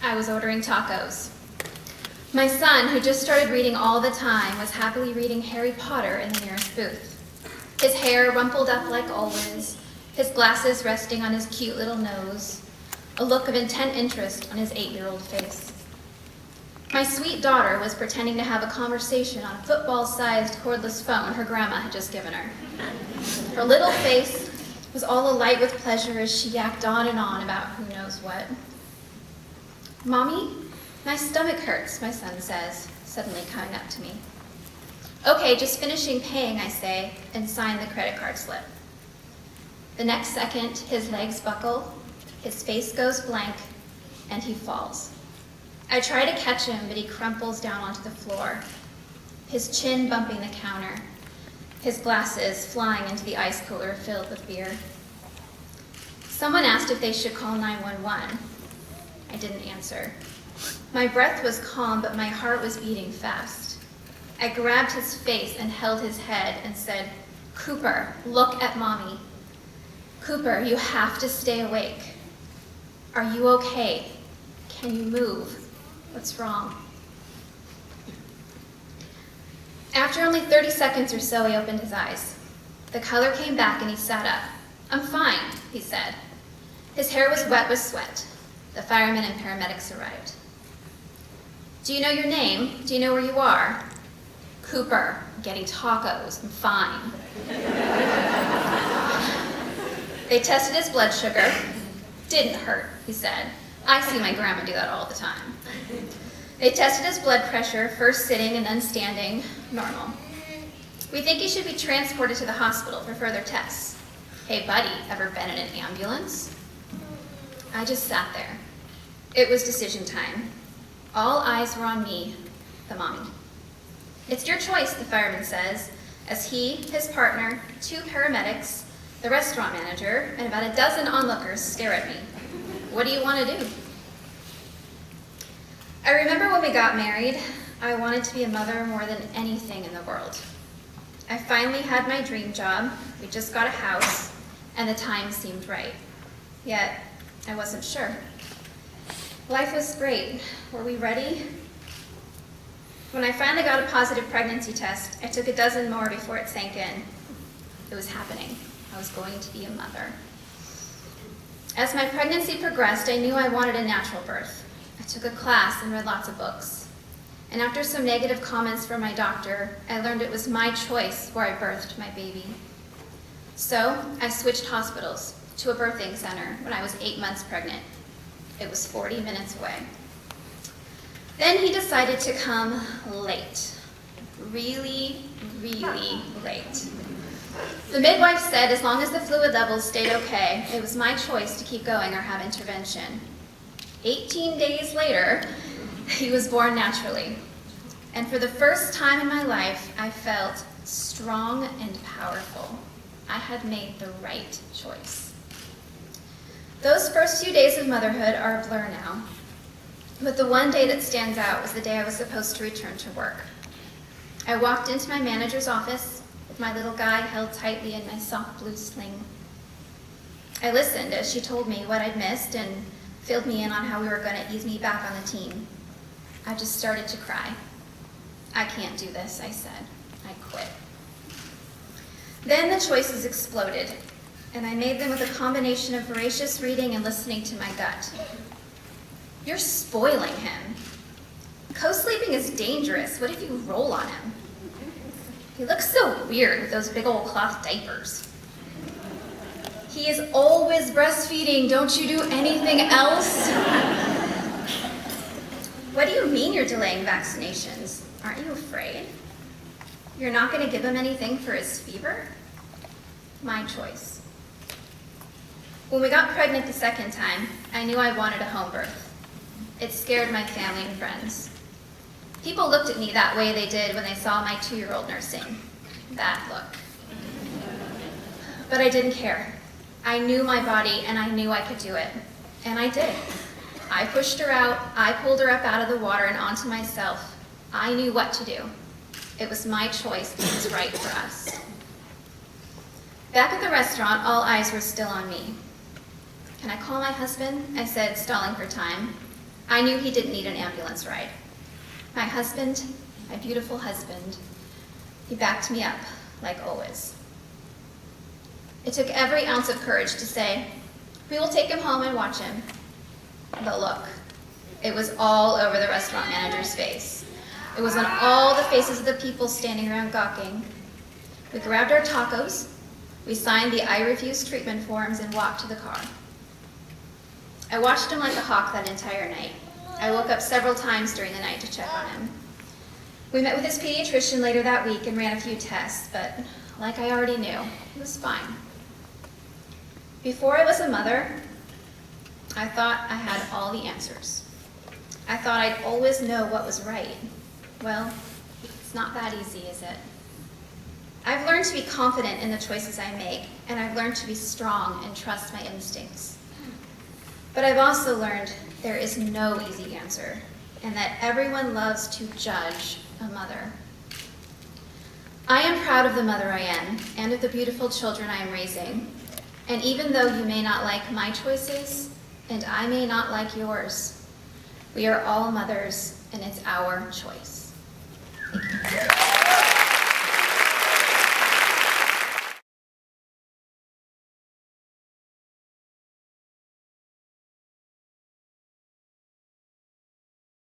I was ordering tacos. My son, who just started reading all the time, was happily reading Harry Potter in the nearest booth. His hair rumpled up like always, his glasses resting on his cute little nose, a look of intent interest on his 8-year-old face. My sweet daughter was pretending to have a conversation on a football-sized cordless phone her grandma had just given her. Her little face was all alight with pleasure as she yacked on and on about who knows what. "Mommy, my stomach hurts," my son says, suddenly coming up to me. "Okay, just finishing paying," I say, and sign the credit card slip. The next second, his legs buckle, his face goes blank, and he falls. I try to catch him, but he crumples down onto the floor, his chin bumping the counter, his glasses flying into the ice cooler filled with beer. Someone asked if they should call 911. I didn't answer. My breath was calm, but my heart was beating fast. I grabbed his face and held his head and said, "Cooper, look at Mommy. Cooper, you have to stay awake. Are you okay? Can you move? What's wrong?" After only 30 seconds or so, he opened his eyes. The color came back and he sat up. "I'm fine," he said. His hair was wet with sweat. The firemen and paramedics arrived. "Do you know your name? Do you know where you are?" "Cooper, I'm getting tacos. I'm fine." They tested his blood sugar. "Didn't hurt," he said. "I see my grandma do that all the time." They tested his blood pressure, first sitting and then standing, normal. "We think he should be transported to the hospital for further tests." "Hey buddy, ever been in an ambulance?" I just sat there. It was decision time. All eyes were on me, the mommy. "It's your choice," the fireman says, as he, his partner, 2 paramedics, the restaurant manager, and about a dozen onlookers stare at me. "What do you want to do?" I remember when we got married, I wanted to be a mother more than anything in the world. I finally had my dream job, we just got a house, and the time seemed right. Yet, I wasn't sure. Life was great. Were we ready? When I finally got a positive pregnancy test, I took a dozen more before it sank in. It was happening. I was going to be a mother. As my pregnancy progressed, I knew I wanted a natural birth. I took a class and read lots of books. And after some negative comments from my doctor, I learned it was my choice where I birthed my baby. So I switched hospitals to a birthing center when I was 8 months pregnant. It was 40 minutes away. Then he decided to come late. Really, really late. The midwife said as long as the fluid levels stayed okay, it was my choice to keep going or have intervention. 18 days later, he was born naturally. And for the first time in my life, I felt strong and powerful. I had made the right choice. Those first few days of motherhood are a blur now. But the one day that stands out was the day I was supposed to return to work. I walked into my manager's office with my little guy held tightly in my soft blue sling. I listened as she told me what I'd missed and filled me in on how we were going to ease me back on the team. I just started to cry. "I can't do this," I said. I quit. Then the choices exploded, and I made them with a combination of voracious reading and listening to my gut. "You're spoiling him. Co-sleeping is dangerous. What if you roll on him? He looks so weird with those big old cloth diapers. He is always breastfeeding. Don't you do anything else?" "What do you mean you're delaying vaccinations? Aren't you afraid? You're not going to give him anything for his fever?" My choice. When we got pregnant the second time, I knew I wanted a home birth. It scared my family and friends. People looked at me that way they did when they saw my 2-year-old nursing. That look. But I didn't care. I knew my body and I knew I could do it. And I did. I pushed her out, I pulled her up out of the water and onto myself. I knew what to do. It was my choice, it was right for us. Back at the restaurant, all eyes were still on me. "Can I call my husband?" I said, stalling for time. I knew he didn't need an ambulance ride. My husband, my beautiful husband, he backed me up, like always. It took every ounce of courage to say, "We will take him home and watch him." But look, it was all over the restaurant manager's face. It was on all the faces of the people standing around gawking. We grabbed our tacos, we signed the I refuse treatment forms, and walked to the car. I watched him like a hawk that entire night. I woke up several times during the night to check on him. We met with his pediatrician later that week and ran a few tests, but like I already knew, he was fine. Before I was a mother, I thought I had all the answers. I thought I'd always know what was right. Well, it's not that easy, is it? I've learned to be confident in the choices I make, and I've learned to be strong and trust my instincts. But I've also learned there is no easy answer, and that everyone loves to judge a mother. I am proud of the mother I am, and of the beautiful children I am raising. And even though you may not like my choices, and I may not like yours, we are all mothers, and it's our choice. Thank you.